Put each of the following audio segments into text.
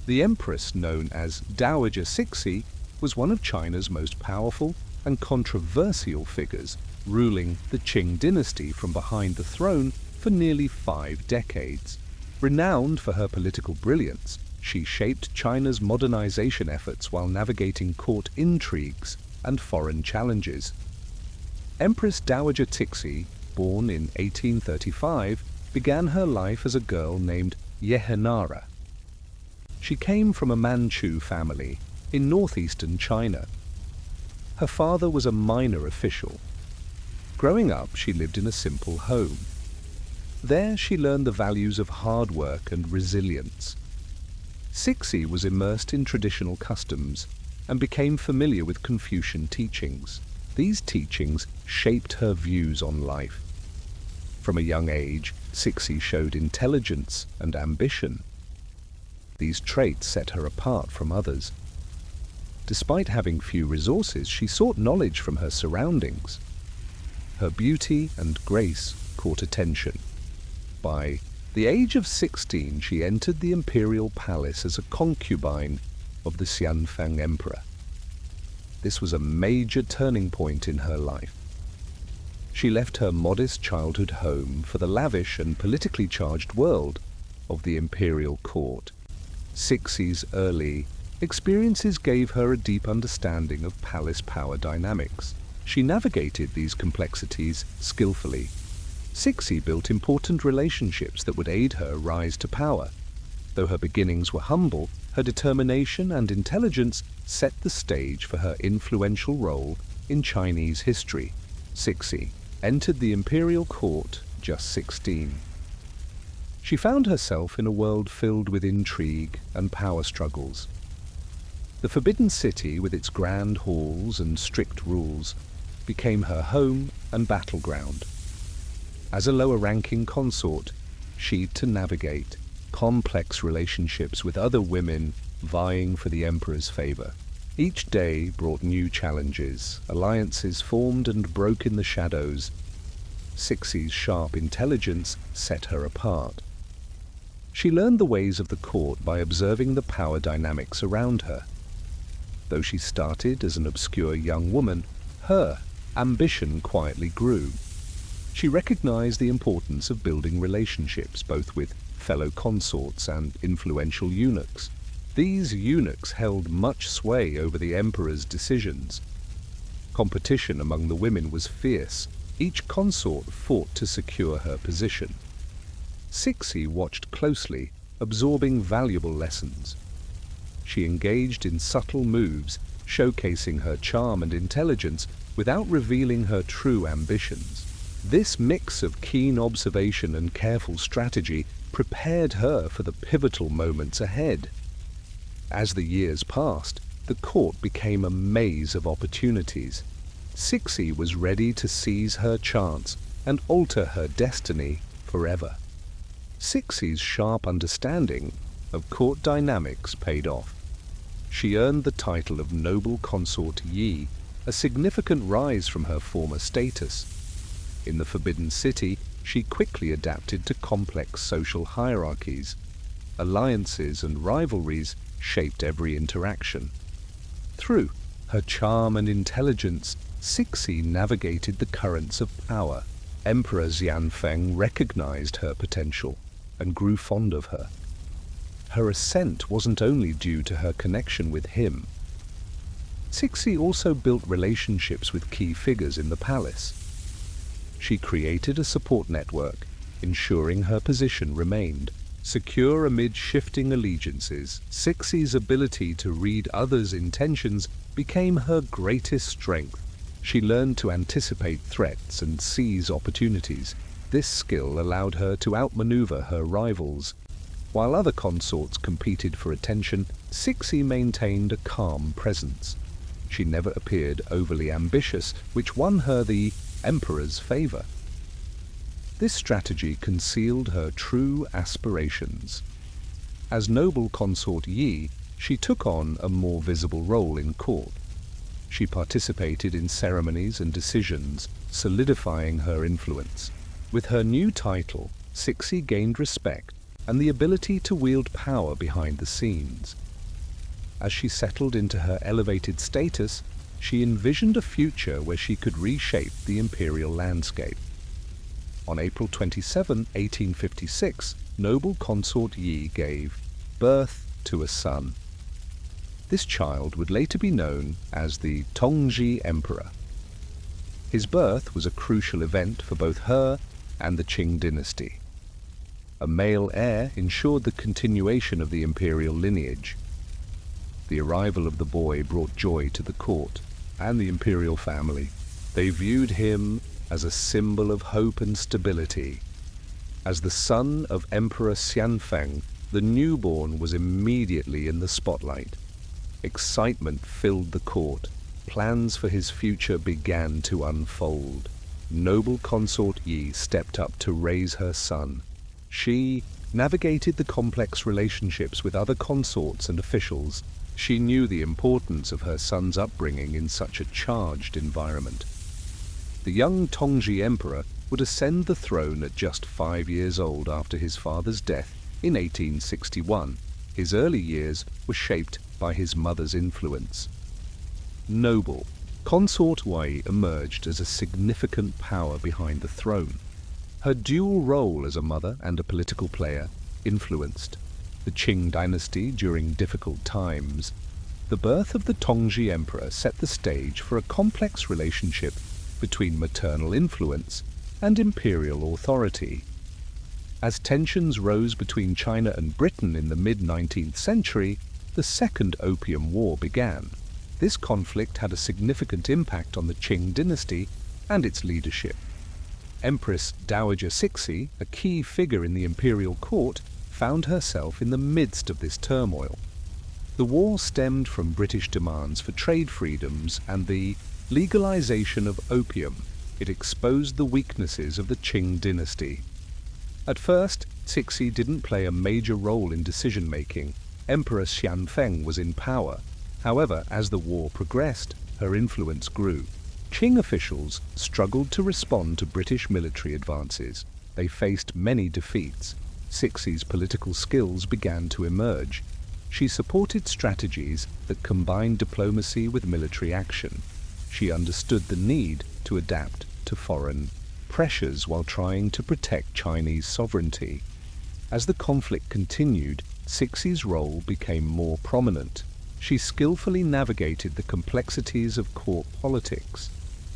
The empress, known as Dowager Cixi, was one of China's most powerful and controversial figures, ruling the Qing dynasty from behind the throne for nearly 5 decades. Renowned for her political brilliance, she shaped China's modernization efforts while navigating court intrigues and foreign challenges. Empress Dowager Cixi, born in 1835, began her life as a girl named Yehenara. She came from a Manchu family in northeastern China. Her father was a minor official. Growing up, she lived in a simple home. There she learned the values of hard work and resilience. Cixi was immersed in traditional customs and became familiar with Confucian teachings. These teachings shaped her views on life. From a young age, Cixi showed intelligence and ambition. These traits set her apart from others. Despite having few resources, she sought knowledge from her surroundings. Her beauty and grace caught attention. By the age of 16, she entered the imperial palace as a concubine of the Xian emperor. This was a major turning point in her life. She left her modest childhood home for the lavish and politically charged world of the imperial court. Cixi's early experiences gave her a deep understanding of palace power dynamics. She navigated these complexities skillfully. Cixi built important relationships that would aid her rise to power. Though her beginnings were humble, her determination and intelligence set the stage for her influential role in Chinese history. Cixi entered the imperial court just 16. She found herself in a world filled with intrigue and power struggles. The Forbidden City, with its grand halls and strict rules, became her home and battleground. As a lower-ranking consort, she'd to navigate complex relationships with other women vying for the emperor's favor. Each day brought new challenges, alliances formed and broke in the shadows. Cixi's sharp intelligence set her apart. She learned the ways of the court by observing the power dynamics around her. Though she started as an obscure young woman, her ambition quietly grew. She recognized the importance of building relationships, both with fellow consorts and influential eunuchs. These eunuchs held much sway over the emperor's decisions. Competition among the women was fierce. Each consort fought to secure her position. Cixi watched closely, absorbing valuable lessons. She engaged in subtle moves, showcasing her charm and intelligence without revealing her true ambitions. This mix of keen observation and careful strategy prepared her for the pivotal moments ahead. As the years passed, the court became a maze of opportunities. Cixi was ready to seize her chance and alter her destiny forever. Cixi's sharp understanding of court dynamics paid off. She earned the title of Noble Consort Yi, a significant rise from her former status. In the Forbidden City, she quickly adapted to complex social hierarchies. Alliances and rivalries shaped every interaction. Through her charm and intelligence, Cixi navigated the currents of power. Emperor Xian recognized her potential and grew fond of her. Her ascent wasn't only due to her connection with him. Cixi also built relationships with key figures in the palace. She created a support network, ensuring her position remained secure amid shifting allegiances. Cixi's ability to read others' intentions became her greatest strength. She learned to anticipate threats and seize opportunities. This skill allowed her to outmaneuver her rivals. While other consorts competed for attention, Cixi maintained a calm presence. She never appeared overly ambitious, which won her the emperor's favor. This strategy concealed her true aspirations. As Noble Consort Yi, she took on a more visible role in court. She participated in ceremonies and decisions, solidifying her influence. With her new title, Cixi gained respect and the ability to wield power behind the scenes. As she settled into her elevated status, she envisioned a future where she could reshape the imperial landscape. On April 27, 1856, noble consort Yi gave birth to a son. This child would later be known as the Tongzhi Emperor. His birth was a crucial event for both her and the Qing dynasty. A male heir ensured the continuation of the imperial lineage. The arrival of the boy brought joy to the court and the imperial family. They viewed him as a symbol of hope and stability. As the son of Emperor Xian, the newborn was immediately in the spotlight. Excitement filled the court. Plans for his future began to unfold. Noble consort Yi stepped up to raise her son. She navigated the complex relationships with other consorts and officials. She knew the importance of her son's upbringing in such a charged environment. The young Tongzhi Emperor would ascend the throne at just 5 years old after his father's death in 1861. His early years were shaped by his mother's influence. Noble, consort Yi emerged as a significant power behind the throne. Her dual role as a mother and a political player influenced the Qing dynasty during difficult times. The birth of the Tongzhi Emperor set the stage for a complex relationship between maternal influence and imperial authority. As tensions rose between China and Britain in the mid-19th century, the Second Opium War began. This conflict had a significant impact on the Qing dynasty and its leadership. Empress Dowager Cixi, a key figure in the imperial court, found herself in the midst of this turmoil. The war stemmed from British demands for trade freedoms and the legalization of opium. It exposed the weaknesses of the Qing dynasty. At first, Cixi didn't play a major role in decision-making. Emperor Xian was in power. However, as the war progressed, her influence grew. Qing officials struggled to respond to British military advances. They faced many defeats. Cixi's political skills began to emerge. She supported strategies that combined diplomacy with military action. She understood the need to adapt to foreign pressures while trying to protect Chinese sovereignty. As the conflict continued, Cixi's role became more prominent. She skillfully navigated the complexities of court politics.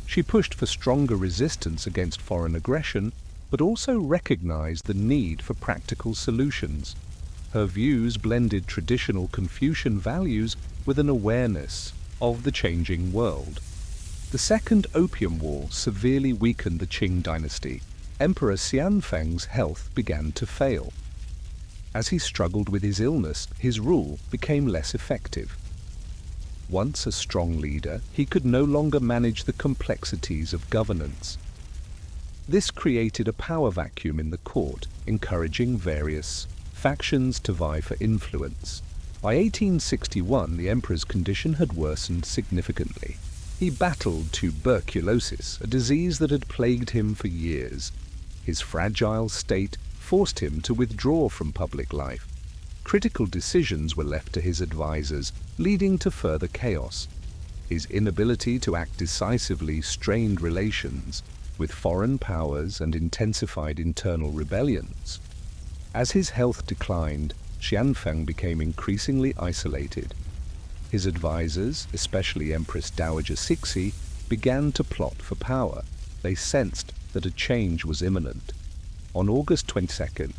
She pushed for stronger resistance against foreign aggression, but also recognized the need for practical solutions. Her views blended traditional Confucian values with an awareness of the changing world. The Second Opium War severely weakened the Qing dynasty. Emperor Xianfeng's health began to fail. As he struggled with his illness, his rule became less effective. Once a strong leader, he could no longer manage the complexities of governance. This created a power vacuum in the court, encouraging various factions to vie for influence. By 1861, the emperor's condition had worsened significantly. He battled tuberculosis, a disease that had plagued him for years. His fragile state forced him to withdraw from public life. Critical decisions were left to his advisors, leading to further chaos. His inability to act decisively strained relations with foreign powers and intensified internal rebellions. As his health declined, Xianfeng became increasingly isolated. His advisors, especially Empress Dowager Cixi, began to plot for power. They sensed that a change was imminent. On August 22,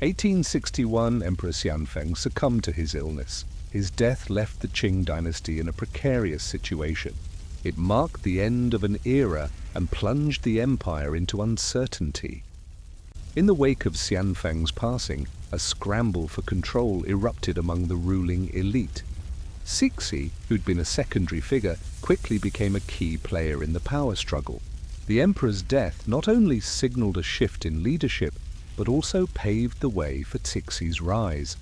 1861, Emperor Xianfeng succumbed to his illness. His death left the Qing dynasty in a precarious situation. It marked the end of an era and plunged the empire into uncertainty. In the wake of Xianfeng's passing, a scramble for control erupted among the ruling elite. Cixi, who'd been a secondary figure, quickly became a key player in the power struggle. The emperor's death not only signaled a shift in leadership, but also paved the way for Cixi's rise.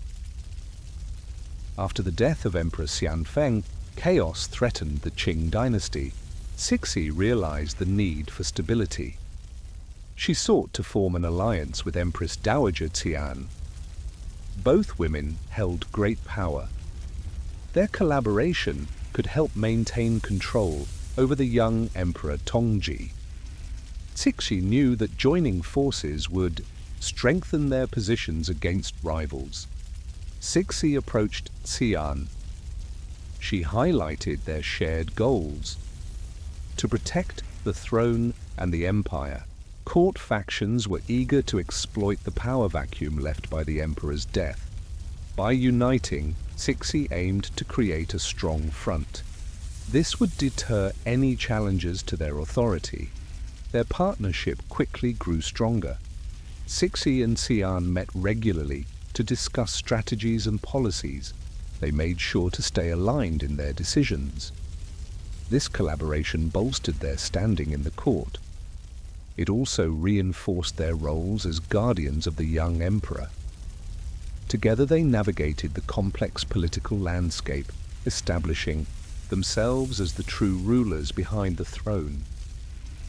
After the death of Emperor Xianfeng, chaos threatened the Qing dynasty. Cixi realized the need for stability. She sought to form an alliance with Empress Dowager Ci'an. Both women held great power. Their collaboration could help maintain control over the young Emperor Tongzhi. Cixi knew that joining forces would strengthen their positions against rivals. Cixi approached Xian. She highlighted their shared goals: to protect the throne and the empire. Court factions were eager to exploit the power vacuum left by the emperor's death. By uniting, Cixi aimed to create a strong front. This would deter any challenges to their authority. Their partnership quickly grew stronger. Cixi and Xian met regularly to discuss strategies and policies. They made sure to stay aligned in their decisions. This collaboration bolstered their standing in the court. It also reinforced their roles as guardians of the young emperor. Together they navigated the complex political landscape, establishing themselves as the true rulers behind the throne.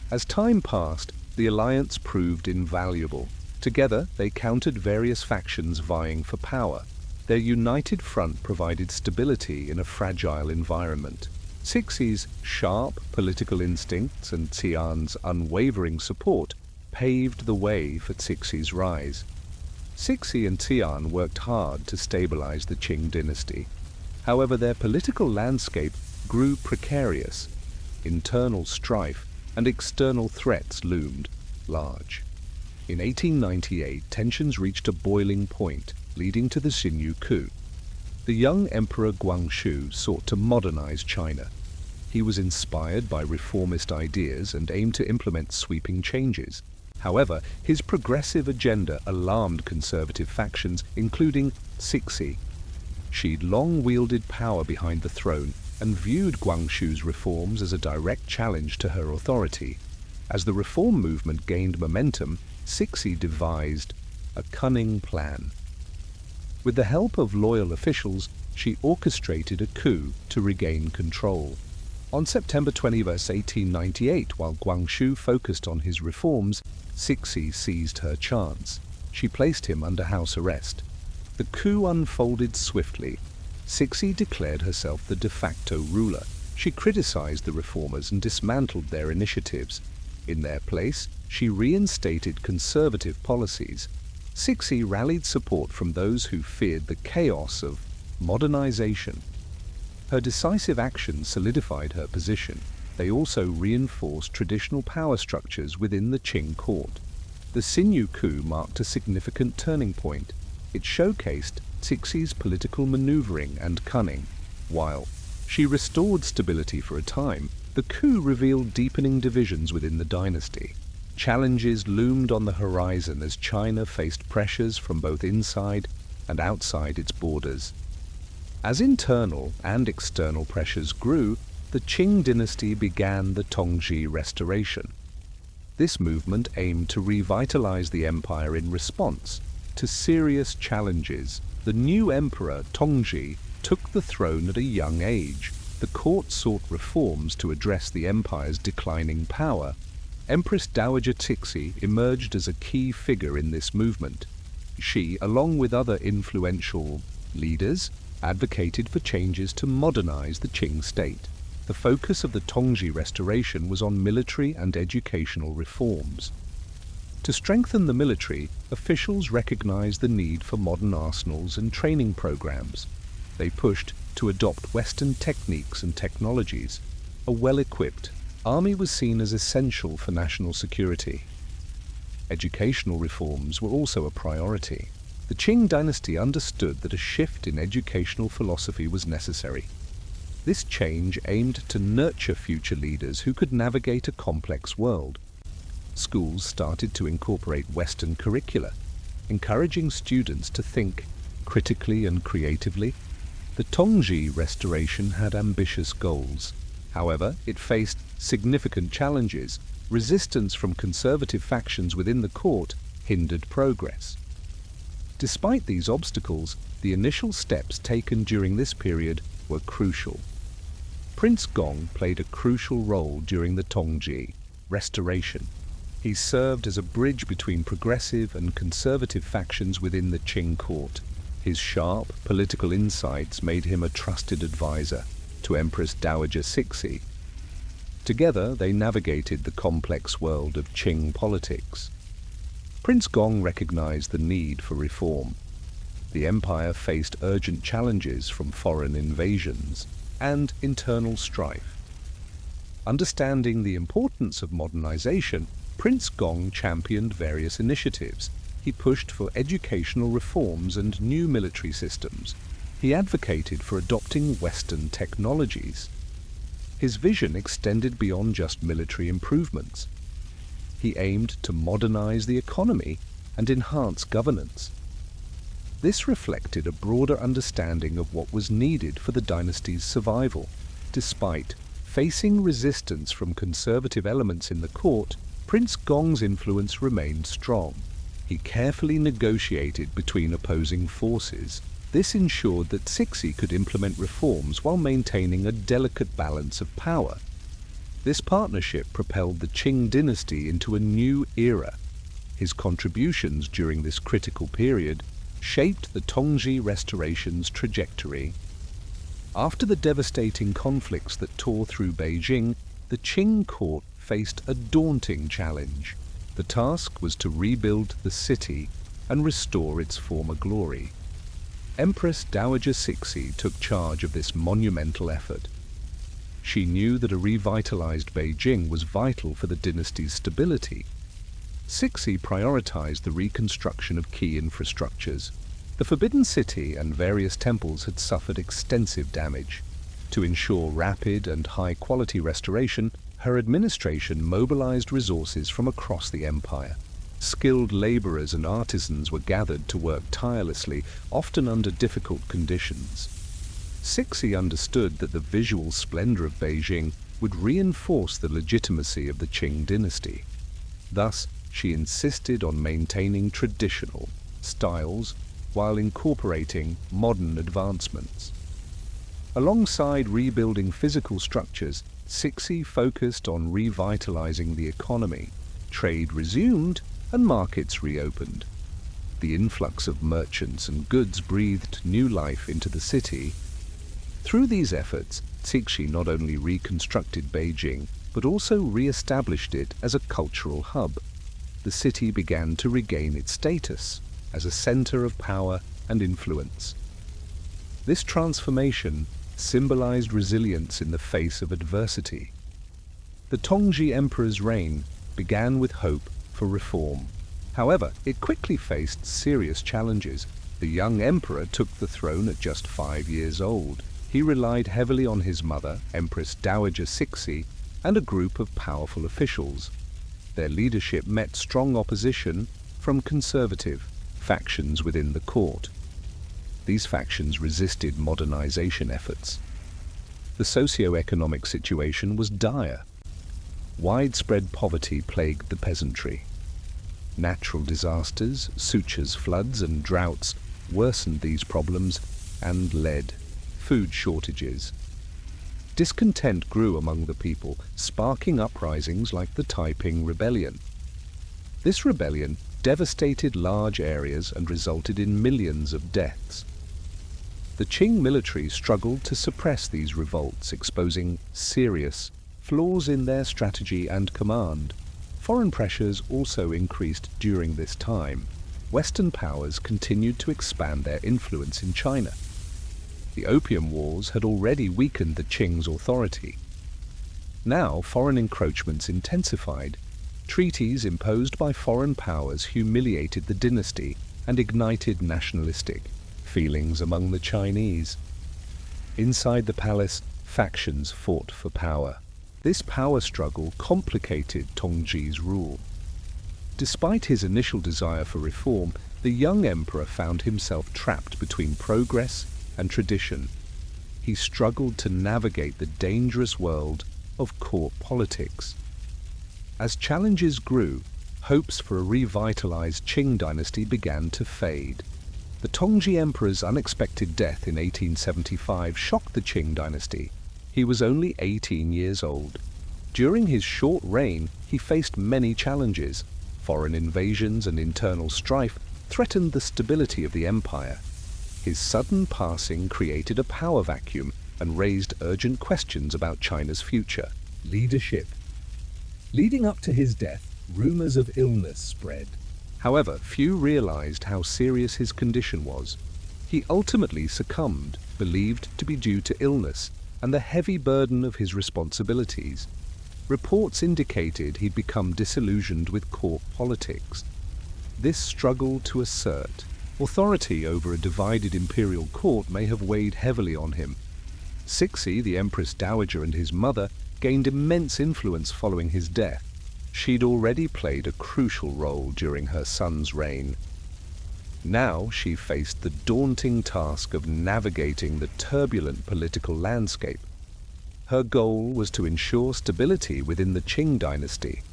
As time passed, the alliance proved invaluable. Together they countered various factions vying for power. Their united front provided stability in a fragile environment. Cixi's sharp political instincts and Xian's unwavering support paved the way for Cixi's rise. Cixi and Xian worked hard to stabilize the Qing dynasty. However, their political landscape grew precarious. Internal strife and external threats loomed large. In 1898, tensions reached a boiling point, leading to the Xinyu coup. The young Emperor Guangxu sought to modernize China. He was inspired by reformist ideas and aimed to implement sweeping changes. However, his progressive agenda alarmed conservative factions, including Cixi. She'd long wielded power behind the throne and viewed Guangxu's reforms as a direct challenge to her authority. As the reform movement gained momentum, Cixi devised a cunning plan. With the help of loyal officials, she orchestrated a coup to regain control. On September 20, 1898, while Guangxu focused on his reforms, Cixi seized her chance. She placed him under house arrest. The coup unfolded swiftly. Cixi declared herself the de facto ruler. She criticized the reformers and dismantled their initiatives. In their place, she reinstated conservative policies. Cixi rallied support from those who feared the chaos of modernization. Her decisive actions solidified her position. They also reinforced traditional power structures within the Qing court. The Xinyu coup marked a significant turning point. It showcased Cixi's political maneuvering and cunning. While she restored stability for a time, the coup revealed deepening divisions within the dynasty. Challenges loomed on the horizon as China faced pressures from both inside and outside its borders. As internal and external pressures grew, the Qing dynasty began the Tongzhi restoration. This movement aimed to revitalize the empire in response to serious challenges. The new emperor, Tongzhi, took the throne at a young age. The court sought reforms to address the empire's declining power. Empress Dowager Cixi emerged as a key figure in this movement. She, along with other influential leaders, advocated for changes to modernize the Qing state. The focus of the Tongzhi restoration was on military and educational reforms. To strengthen the military, officials recognized the need for modern arsenals and training programs. They pushed to adopt Western techniques and technologies. A well-equipped army was seen as essential for national security. Educational reforms were also a priority. The Qing dynasty understood that a shift in educational philosophy was necessary. This change aimed to nurture future leaders who could navigate a complex world. Schools started to incorporate Western curricula, encouraging students to think critically and creatively. The Tongzhi restoration had ambitious goals. However, it faced significant challenges. Resistance from conservative factions within the court hindered progress. Despite these obstacles, the initial steps taken during this period were crucial. Prince Gong played a crucial role during the Tongzhi restoration. He served as a bridge between progressive and conservative factions within the Qing court. His sharp political insights made him a trusted advisor to Empress Dowager Cixi. Together, they navigated the complex world of Qing politics. Prince Gong recognized the need for reform. The empire faced urgent challenges from foreign invasions and internal strife. Understanding the importance of modernization, Prince Gong championed various initiatives. He pushed for educational reforms and new military systems. He advocated for adopting Western technologies. His vision extended beyond just military improvements. He aimed to modernize the economy and enhance governance. This reflected a broader understanding of what was needed for the dynasty's survival. Despite facing resistance from conservative elements in the court, Prince Gong's influence remained strong. He carefully negotiated between opposing forces. This ensured that Cixi could implement reforms while maintaining a delicate balance of power. This partnership propelled the Qing dynasty into a new era. His contributions during this critical period shaped the Tongzhi restoration's trajectory. After the devastating conflicts that tore through Beijing, the Qing court faced a daunting challenge. The task was to rebuild the city and restore its former glory. Empress Dowager Cixi took charge of this monumental effort. She knew that a revitalized Beijing was vital for the dynasty's stability. Cixi prioritized the reconstruction of key infrastructures. The Forbidden City and various temples had suffered extensive damage. To ensure rapid and high-quality restoration, her administration mobilized resources from across the empire. Skilled laborers and artisans were gathered to work tirelessly, often under difficult conditions. Cixi understood that the visual splendor of Beijing would reinforce the legitimacy of the Qing dynasty. Thus, she insisted on maintaining traditional styles while incorporating modern advancements. Alongside rebuilding physical structures, Cixi focused on revitalizing the economy. Trade resumed and markets reopened. The influx of merchants and goods breathed new life into the city. Through these efforts, Cixi not only reconstructed Beijing, but also re-established it as a cultural hub. The city began to regain its status as a center of power and influence. This transformation symbolized resilience in the face of adversity. The Tongzhi Emperor's reign began with hope for reform. However, it quickly faced serious challenges. The young emperor took the throne at just 5 years old. He relied heavily on his mother, Empress Dowager Cixi, and a group of powerful officials. Their leadership met strong opposition from conservative factions within the court. These factions resisted modernization efforts. The socio-economic situation was dire. Widespread poverty plagued the peasantry. Natural disasters, sutures, floods, and droughts worsened these problems and led food shortages. Discontent grew among the people, sparking uprisings like the Taiping Rebellion. This rebellion devastated large areas and resulted in millions of deaths. The Qing military struggled to suppress these revolts, exposing serious flaws in their strategy and command. Foreign pressures also increased during this time. Western powers continued to expand their influence in China. The Opium Wars had already weakened the Qing's authority. Now foreign encroachments intensified. Treaties imposed by foreign powers humiliated the dynasty and ignited nationalistic feelings among the Chinese. Inside the palace, factions fought for power. This power struggle complicated Tongzhi's rule. Despite his initial desire for reform, the young emperor found himself trapped between progress and tradition. He struggled to navigate the dangerous world of court politics. As challenges grew, hopes for a revitalized Qing dynasty began to fade. The Tongzhi Emperor's unexpected death in 1875 shocked the Qing dynasty. He was only 18 years old. During his short reign, he faced many challenges. Foreign invasions and internal strife threatened the stability of the empire. His sudden passing created a power vacuum and raised urgent questions about China's future. Leadership. Leading up to his death, rumors of illness spread. However, few realized how serious his condition was. He ultimately succumbed, believed to be due to illness and the heavy burden of his responsibilities. Reports indicated he'd become disillusioned with court politics. This struggle to assert authority over a divided imperial court may have weighed heavily on him. Cixi, the Empress Dowager, and his mother gained immense influence following his death. She'd already played a crucial role during her son's reign. Now she faced the daunting task of navigating the turbulent political landscape. Her goal was to ensure stability within the Qing dynasty.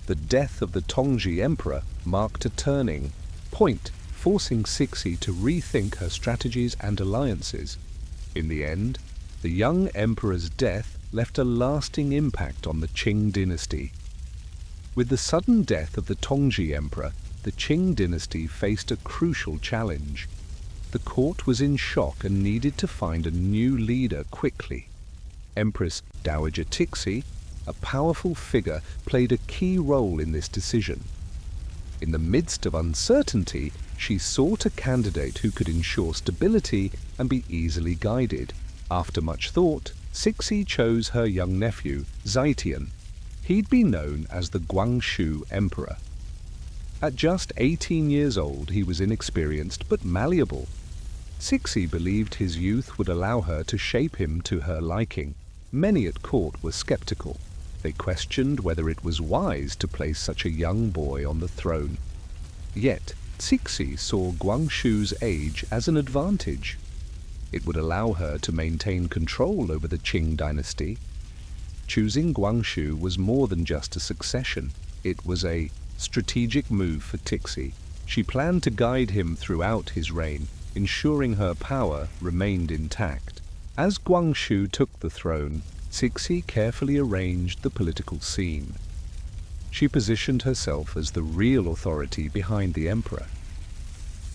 The death of the Tongzhi emperor marked a turning point, forcing Cixi to rethink her strategies and alliances. In the end, the young emperor's death left a lasting impact on the Qing dynasty. With the sudden death of the Tongzhi emperor, the Qing dynasty faced a crucial challenge. The court was in shock and needed to find a new leader quickly. Empress Dowager Cixi, a powerful figure, played a key role in this decision. In the midst of uncertainty, she sought a candidate who could ensure stability and be easily guided. After much thought, Cixi chose her young nephew, Xian. He'd be known as the Guangxu emperor. At just 18 years old, he was inexperienced but malleable. Cixi believed his youth would allow her to shape him to her liking. Many at court were skeptical. They questioned whether it was wise to place such a young boy on the throne. Yet, Cixi saw Guangxu's age as an advantage. It would allow her to maintain control over the Qing dynasty. Choosing Guangxu was more than just a succession. It was a strategic move for Cixi. She planned to guide him throughout his reign, ensuring her power remained intact. As Guangxu took the throne, Cixi carefully arranged the political scene. She positioned herself as the real authority behind the emperor.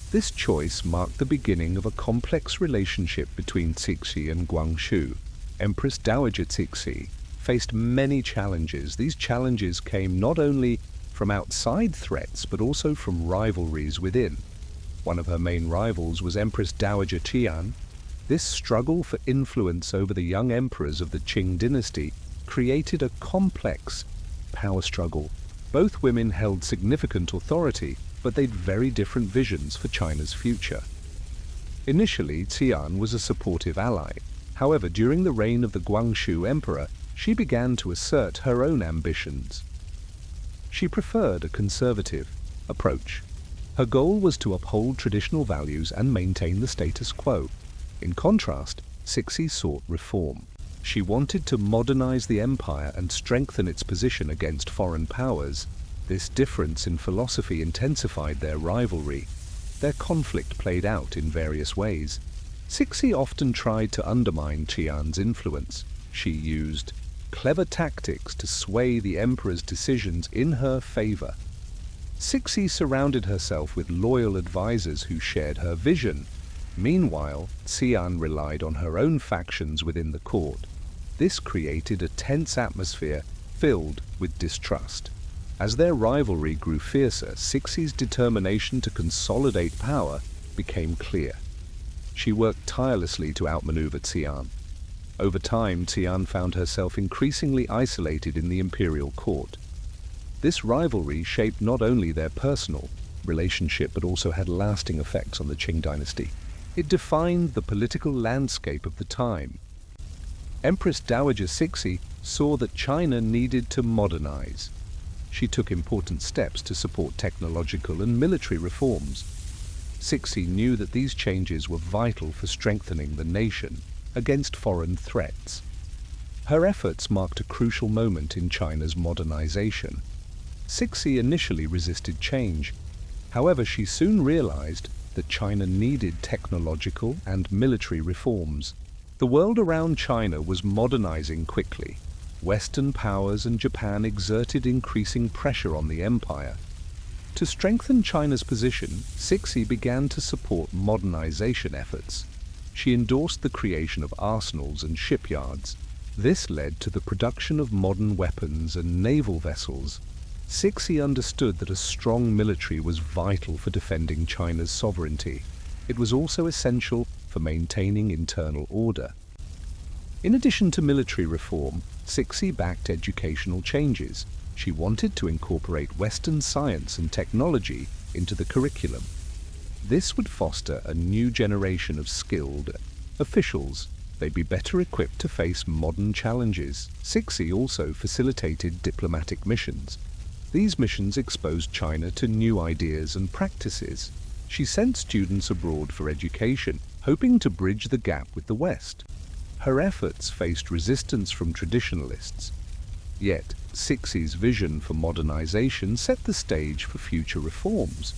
This choice marked the beginning of a complex relationship between Cixi and Guangxu. Empress Dowager Cixi faced many challenges. These challenges came not only from outside threats, but also from rivalries within. One of her main rivals was Empress Dowager Xian. This struggle for influence over the young emperors of the Qing dynasty created a complex power struggle. Both women held significant authority, but they'd very different visions for China's future. Initially, Ci'an was a supportive ally. However, during the reign of the Guangxu emperor, she began to assert her own ambitions. She preferred a conservative approach. Her goal was to uphold traditional values and maintain the status quo. In contrast, Cixi sought reform. She wanted to modernize the empire and strengthen its position against foreign powers. This difference in philosophy intensified their rivalry. Their conflict played out in various ways. Cixi often tried to undermine Xian's influence. She used clever tactics to sway the emperor's decisions in her favor. Cixi surrounded herself with loyal advisors who shared her vision. Meanwhile, Xian relied on her own factions within the court. This created a tense atmosphere filled with distrust. As their rivalry grew fiercer, Cixi's determination to consolidate power became clear. She worked tirelessly to outmaneuver Xian. Over time, Xian found herself increasingly isolated in the imperial court. This rivalry shaped not only their personal relationship, but also had lasting effects on the Qing dynasty. It defined the political landscape of the time. Empress Dowager Cixi saw that China needed to modernize. She took important steps to support technological and military reforms. Cixi knew that these changes were vital for strengthening the nation against foreign threats. Her efforts marked a crucial moment in China's modernization. Cixi initially resisted change. However, she soon realized that China needed technological and military reforms. The world around China was modernizing quickly. Western powers and Japan exerted increasing pressure on the empire. To strengthen China's position, Cixi began to support modernization efforts. She endorsed the creation of arsenals and shipyards. This led to the production of modern weapons and naval vessels. Cixi understood that a strong military was vital for defending China's sovereignty. It was also essential for maintaining internal order. In addition to military reform, Cixi backed educational changes. She wanted to incorporate Western science and technology into the curriculum. This would foster a new generation of skilled officials. They'd be better equipped to face modern challenges. Cixi also facilitated diplomatic missions. These missions exposed China to new ideas and practices. She sent students abroad for education, hoping to bridge the gap with the West. Her efforts faced resistance from traditionalists. Yet, Cixi's vision for modernization set the stage for future reforms.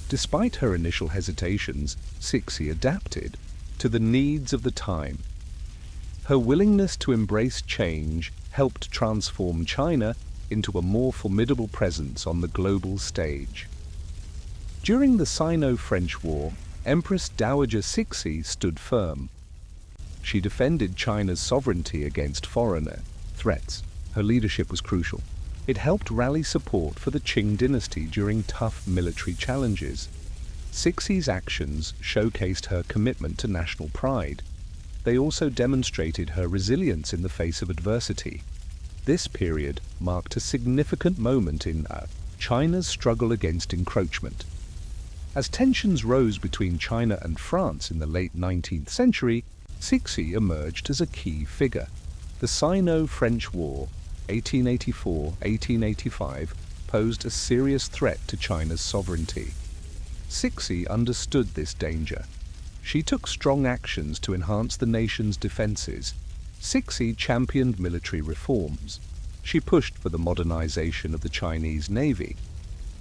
Despite her initial hesitations, Cixi adapted to the needs of the time. Her willingness to embrace change helped transform China into a more formidable presence on the global stage. During the Sino-French War, Empress Dowager Cixi stood firm. She defended China's sovereignty against foreign threats. Her leadership was crucial. It helped rally support for the Qing dynasty during tough military challenges. Cixi's actions showcased her commitment to national pride. They also demonstrated her resilience in the face of adversity. This period marked a significant moment in China's struggle against encroachment. As tensions rose between China and France in the late 19th century, Cixi emerged as a key figure. The Sino-French War, 1884-1885, posed a serious threat to China's sovereignty. Cixi understood this danger. She took strong actions to enhance the nation's defenses. Cixi championed military reforms. She pushed for the modernization of the Chinese Navy.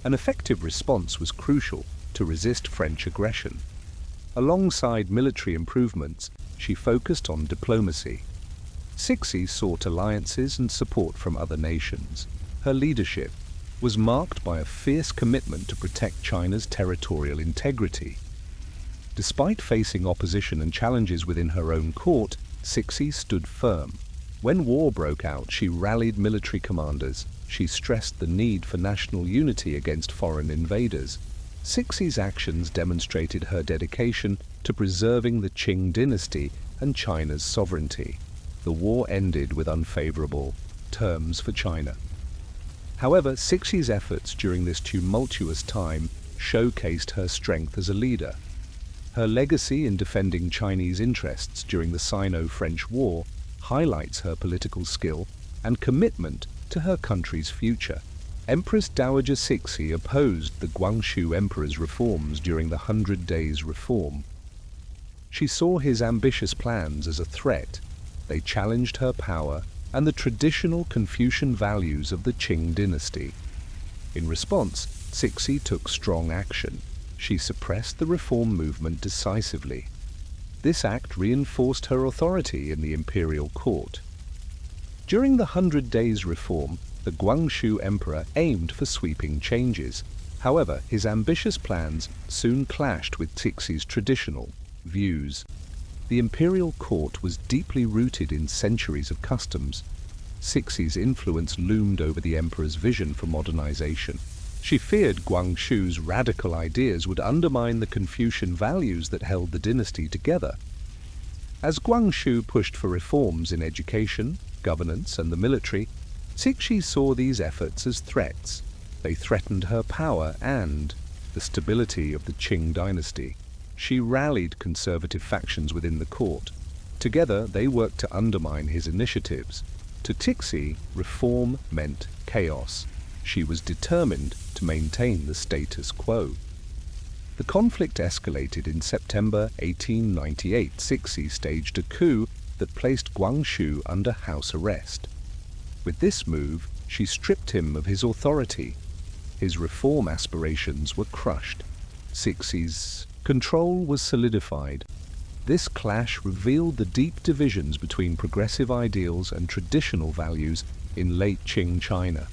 An effective response was crucial to resist French aggression. Alongside military improvements, she focused on diplomacy. Cixi sought alliances and support from other nations. Her leadership was marked by a fierce commitment to protect China's territorial integrity. Despite facing opposition and challenges within her own court, Cixi stood firm. When war broke out, she rallied military commanders. She stressed the need for national unity against foreign invaders. Cixi's actions demonstrated her dedication to preserving the Qing dynasty and China's sovereignty. The war ended with unfavorable terms for China. However, Cixi's efforts during this tumultuous time showcased her strength as a leader. Her legacy in defending Chinese interests during the Sino-French War highlights her political skill and commitment to her country's future. Empress Dowager Cixi opposed the Guangxu emperor's reforms during the 100 Days Reform. She saw his ambitious plans as a threat. They challenged her power and the traditional Confucian values of the Qing dynasty. In response, Cixi took strong action. She suppressed the reform movement decisively. This act reinforced her authority in the imperial court. During the 100 Days Reform, the Guangxu emperor aimed for sweeping changes. However, his ambitious plans soon clashed with Cixi's traditional views. The imperial court was deeply rooted in centuries of customs. Cixi's influence loomed over the emperor's vision for modernization. She feared Guangxu's radical ideas would undermine the Confucian values that held the dynasty together. As Guangxu pushed for reforms in education, governance, and the military, Cixi saw these efforts as threats. They threatened her power and the stability of the Qing dynasty. She rallied conservative factions within the court. Together, they worked to undermine his initiatives. To Cixi, reform meant chaos. She was determined to maintain the status quo. The conflict escalated in September 1898. Cixi staged a coup that placed Guangxu under house arrest. With this move, she stripped him of his authority. His reform aspirations were crushed. Cixi's control was solidified. This clash revealed the deep divisions between progressive ideals and traditional values in late Qing China.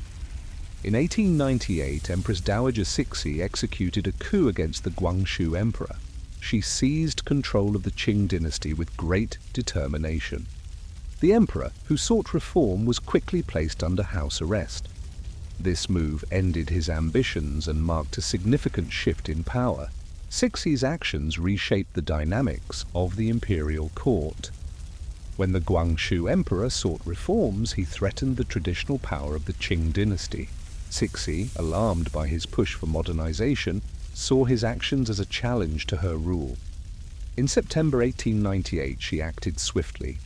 In 1898, Empress Dowager Cixi executed a coup against the Guangxu emperor. She seized control of the Qing dynasty with great determination. The emperor, who sought reform, was quickly placed under house arrest. This move ended his ambitions and marked a significant shift in power. Cixi's actions reshaped the dynamics of the imperial court. When the Guangxu emperor sought reforms, he threatened the traditional power of the Qing dynasty. Cixi, alarmed by his push for modernization, saw his actions as a challenge to her rule. In September 1898, she acted swiftly.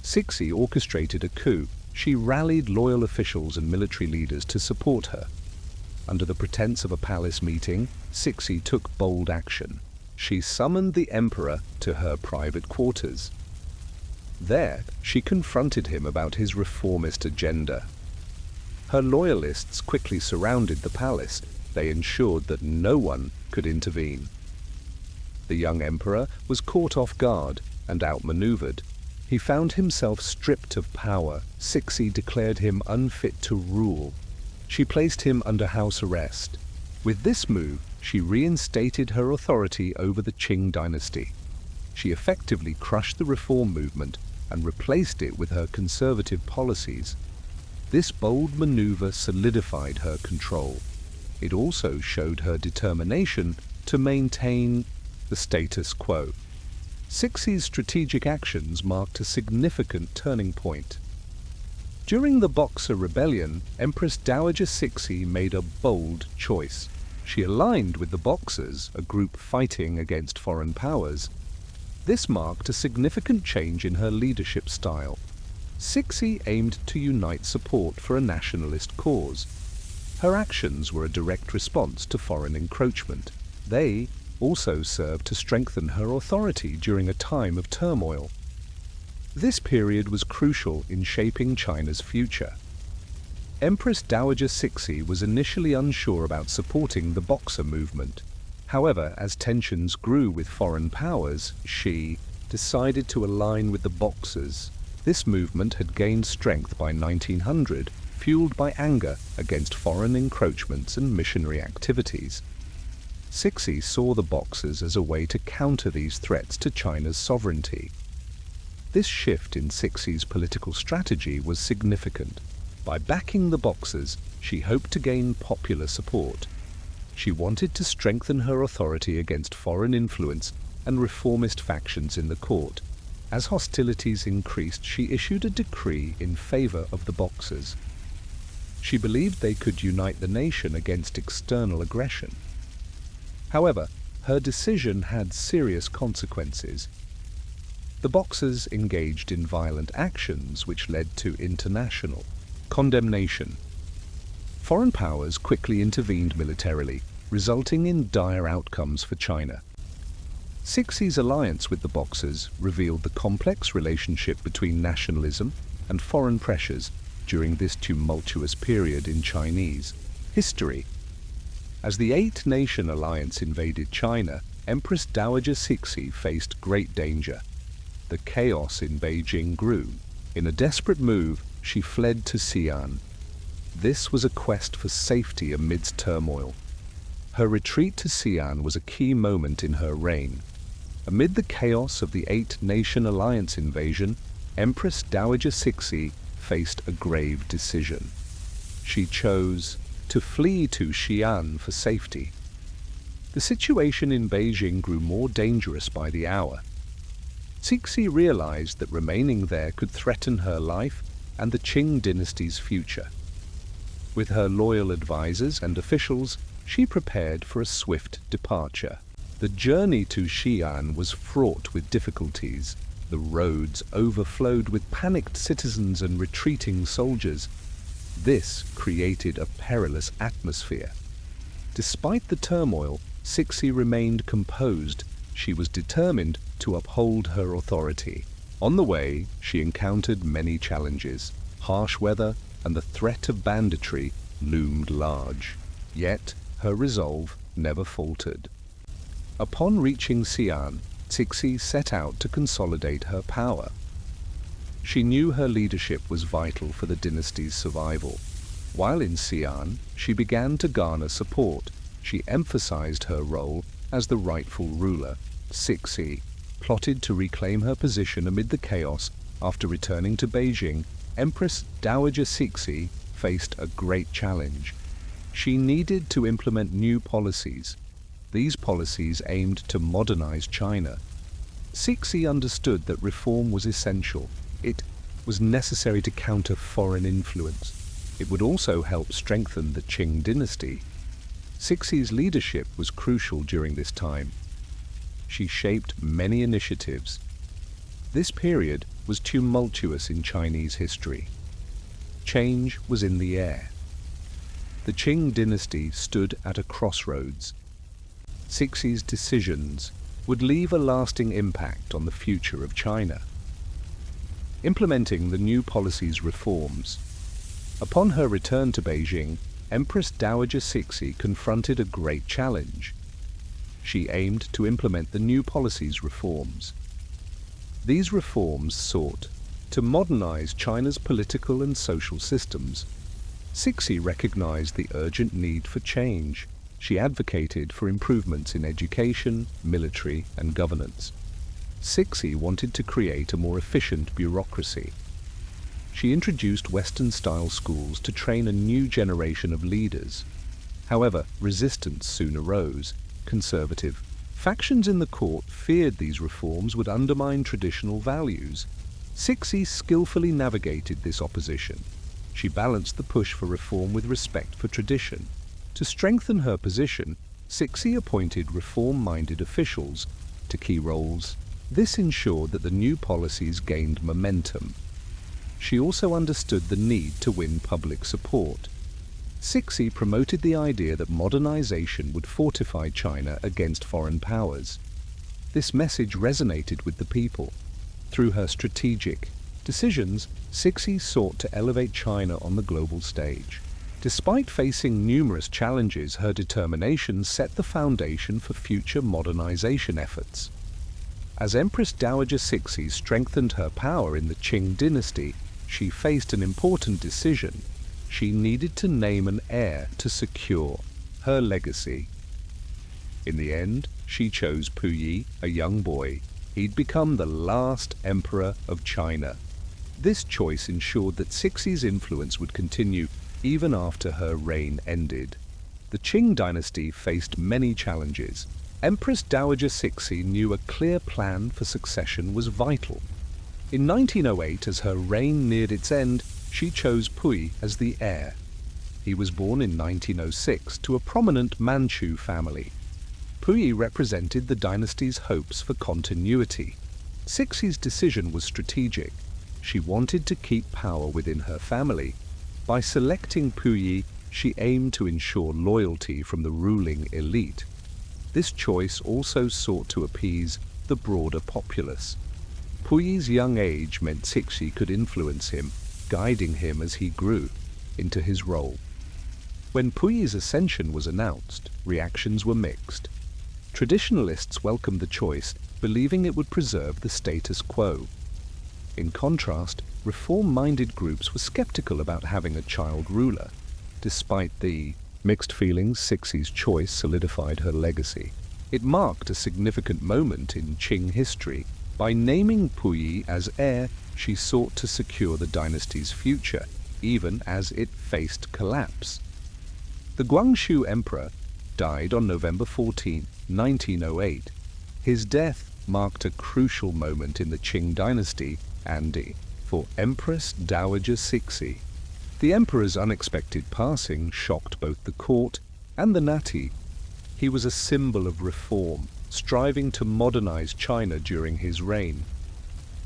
Cixi orchestrated a coup. She rallied loyal officials and military leaders to support her. Under the pretense of a palace meeting, Cixi took bold action. She summoned the emperor to her private quarters. There, she confronted him about his reformist agenda. Her loyalists quickly surrounded the palace. They ensured that no one could intervene. The young emperor was caught off guard and outmaneuvered. He found himself stripped of power. Cixi declared him unfit to rule. She placed him under house arrest. With this move, she reinstated her authority over the Qing dynasty. She effectively crushed the reform movement and replaced it with her conservative policies. This bold maneuver solidified her control. It also showed her determination to maintain the status quo. Cixi's strategic actions marked a significant turning point. During the Boxer Rebellion, Empress Dowager Cixi made a bold choice. She aligned with the Boxers, a group fighting against foreign powers. This marked a significant change in her leadership style. Cixi aimed to unite support for a nationalist cause. Her actions were a direct response to foreign encroachment. They also served to strengthen her authority during a time of turmoil. This period was crucial in shaping China's future. Empress Dowager Cixi was initially unsure about supporting the Boxer movement. However, as tensions grew with foreign powers, she decided to align with the Boxers. This movement had gained strength by 1900, fueled by anger against foreign encroachments and missionary activities. Cixi saw the Boxers as a way to counter these threats to China's sovereignty. This shift in Cixi's political strategy was significant. By backing the Boxers, she hoped to gain popular support. She wanted to strengthen her authority against foreign influence and reformist factions in the court. As hostilities increased, she issued a decree in favor of the Boxers. She believed they could unite the nation against external aggression. However, her decision had serious consequences. The Boxers engaged in violent actions which led to international condemnation. Foreign powers quickly intervened militarily, resulting in dire outcomes for China. Cixi's alliance with the Boxers revealed the complex relationship between nationalism and foreign pressures during this tumultuous period in Chinese history. As the Eight-Nation Alliance invaded China, Empress Dowager Cixi faced great danger. The chaos in Beijing grew. In a desperate move, she fled to Xian. This was a quest for safety amidst turmoil. Her retreat to Xian was a key moment in her reign. Amid the chaos of the Eight-Nation Alliance invasion, Empress Dowager Cixi faced a grave decision. She chose to flee to Xian for safety. The situation in Beijing grew more dangerous by the hour. Cixi realized that remaining there could threaten her life and the Qing dynasty's future. With her loyal advisors and officials, she prepared for a swift departure. The journey to Xian was fraught with difficulties. The roads overflowed with panicked citizens and retreating soldiers. This created a perilous atmosphere. Despite the turmoil, Cixi remained composed. She was determined to uphold her authority. On the way, she encountered many challenges. Harsh weather and the threat of banditry loomed large. Yet, her resolve never faltered. Upon reaching Xian, Cixi set out to consolidate her power. She knew her leadership was vital for the dynasty's survival. While in Xi'an, she began to garner support. She emphasized her role as the rightful ruler. Cixi plotted to reclaim her position amid the chaos. After returning to Beijing, Empress Dowager Cixi faced a great challenge. She needed to implement new policies. These policies aimed to modernize China. Cixi understood that reform was essential. It was necessary to counter foreign influence. It would also help strengthen the Qing dynasty. Cixi's leadership was crucial during this time. She shaped many initiatives. This period was tumultuous in Chinese history. Change was in the air. The Qing dynasty stood at a crossroads. Cixi's decisions would leave a lasting impact on the future of China. Implementing the new policy's reforms. Upon her return to Beijing, Empress Dowager Cixi confronted a great challenge. She aimed to implement the new policy's reforms. These reforms sought to modernize China's political and social systems. Cixi recognized the urgent need for change. She advocated for improvements in education, military, and governance. Cixi wanted to create a more efficient bureaucracy. She introduced Western-style schools to train a new generation of leaders. However, resistance soon arose. Conservative factions in the court feared these reforms would undermine traditional values. Cixi skillfully navigated this opposition. She balanced the push for reform with respect for tradition. To strengthen her position, Cixi appointed reform-minded officials to key roles. This ensured that the new policies gained momentum. She also understood the need to win public support. Cixi promoted the idea that modernization would fortify China against foreign powers. This message resonated with the people. Through her strategic decisions, Cixi sought to elevate China on the global stage. Despite facing numerous challenges, her determination set the foundation for future modernization efforts. As Empress Dowager Cixi strengthened her power in the Qing dynasty, she faced an important decision. She needed to name an heir to secure her legacy. In the end, she chose Puyi, a young boy. He'd become the last emperor of China. This choice ensured that Cixi's influence would continue even after her reign ended. The Qing dynasty faced many challenges. Empress Dowager Cixi knew a clear plan for succession was vital. In 1908, as her reign neared its end, she chose Puyi as the heir. He was born in 1906 to a prominent Manchu family. Puyi represented the dynasty's hopes for continuity. Cixi's decision was strategic. She wanted to keep power within her family. By selecting Puyi, she aimed to ensure loyalty from the ruling elite. This choice also sought to appease the broader populace. Puyi's young age meant Cixi could influence him, guiding him as he grew into his role. When Puyi's ascension was announced, reactions were mixed. Traditionalists welcomed the choice, believing it would preserve the status quo. In contrast, reform-minded groups were skeptical about having a child ruler. Despite the mixed feelings, Cixi's choice solidified her legacy. It marked a significant moment in Qing history. By naming Puyi as heir, she sought to secure the dynasty's future, even as it faced collapse. The Guangxu emperor died on November 14, 1908. His death marked a crucial moment in the Qing dynasty and for Empress Dowager Cixi. The emperor's unexpected passing shocked both the court and the nati. He was a symbol of reform, striving to modernize China during his reign.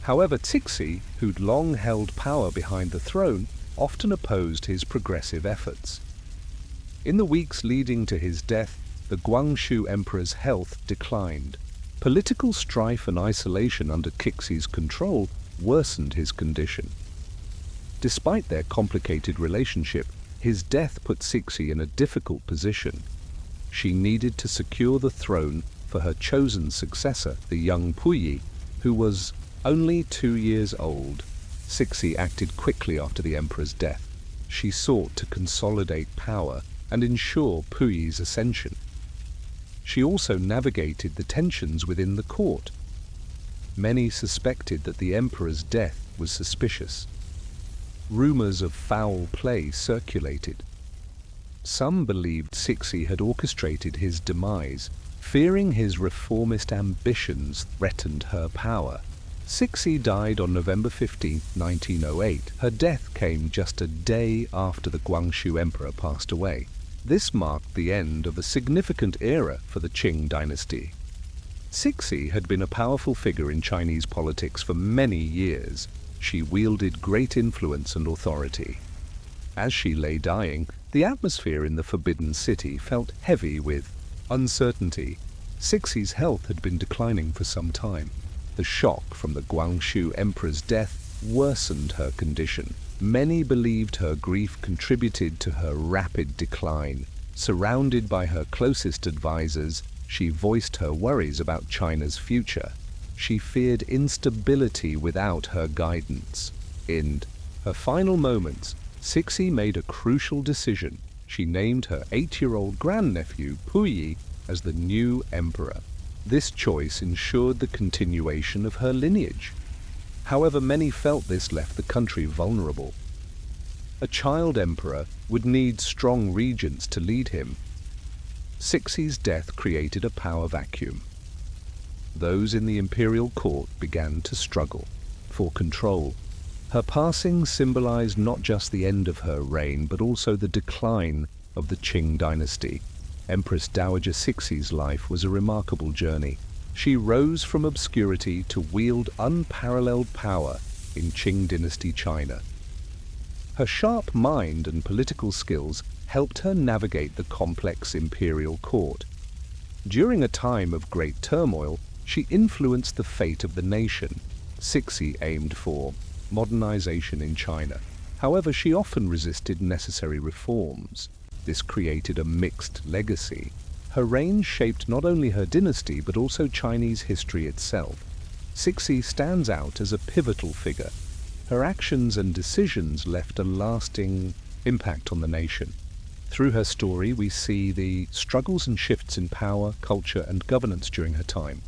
However, Cixi, who'd long held power behind the throne, often opposed his progressive efforts. In the weeks leading to his death, the Guangxu emperor's health declined. Political strife and isolation under Cixi's control worsened his condition. Despite their complicated relationship, his death put Cixi in a difficult position. She needed to secure the throne for her chosen successor, the young Puyi, who was only 2 years old. Cixi acted quickly after the emperor's death. She sought to consolidate power and ensure Puyi's ascension. She also navigated the tensions within the court. Many suspected that the emperor's death was suspicious. Rumors of foul play circulated. Some believed Cixi had orchestrated his demise, fearing his reformist ambitions threatened her power. Cixi died on November 15, 1908. Her death came just a day after the Guangxu emperor passed away. This marked the end of a significant era for the Qing dynasty. Cixi had been a powerful figure in Chinese politics for many years. She wielded great influence and authority. As she lay dying, the atmosphere in the Forbidden City felt heavy with uncertainty. Cixi's health had been declining for some time. The shock from the Guangxu emperor's death worsened her condition. Many believed her grief contributed to her rapid decline. Surrounded by her closest advisors, she voiced her worries about China's future. She feared instability without her guidance. In her final moments, Cixi made a crucial decision. She named her 8-year-old grandnephew, Puyi, as the new emperor. This choice ensured the continuation of her lineage. However, many felt this left the country vulnerable. A child emperor would need strong regents to lead him. Cixi's death created a power vacuum. Those in the imperial court began to struggle for control. Her passing symbolized not just the end of her reign, but also the decline of the Qing dynasty. Empress Dowager Cixi's life was a remarkable journey. She rose from obscurity to wield unparalleled power in Qing dynasty China. Her sharp mind and political skills helped her navigate the complex imperial court. During a time of great turmoil, she influenced the fate of the nation. Cixi aimed for modernization in China. However, she often resisted necessary reforms. This created a mixed legacy. Her reign shaped not only her dynasty, but also Chinese history itself. Cixi stands out as a pivotal figure. Her actions and decisions left a lasting impact on the nation. Through her story, we see the struggles and shifts in power, culture, and governance during her time.